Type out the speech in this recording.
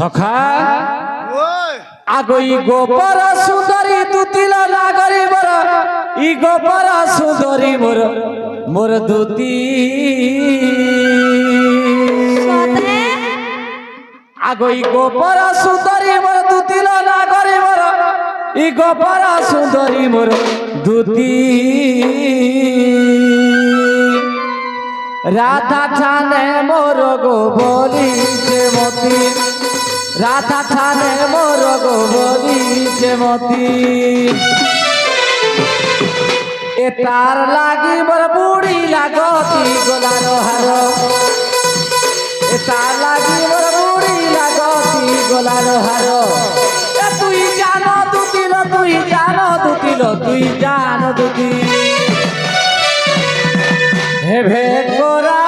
সখা আগই গোপর সুন্দরী দুতিল নাগরী মোর ই গোপর সুন্দরী মোর মোর দুতি আগই গোপর সুন্দরী মোর দুতিল নাগরী মোর ই গোপর সুন্দরী মোর দুতি রাধা ঠানে মোর গো বলিছে মতি রাধা ঠানে মোর গো বলিছে মতি এ তার লাগি মোর বুড়ি লাগতি গোলার হার এ তার লাগি মোর বুড়ি লাগতি গোলার হার তুই জানো দুতিল তুই জানো দুতিল তুই জানো দুতিল হে ভেট গোরা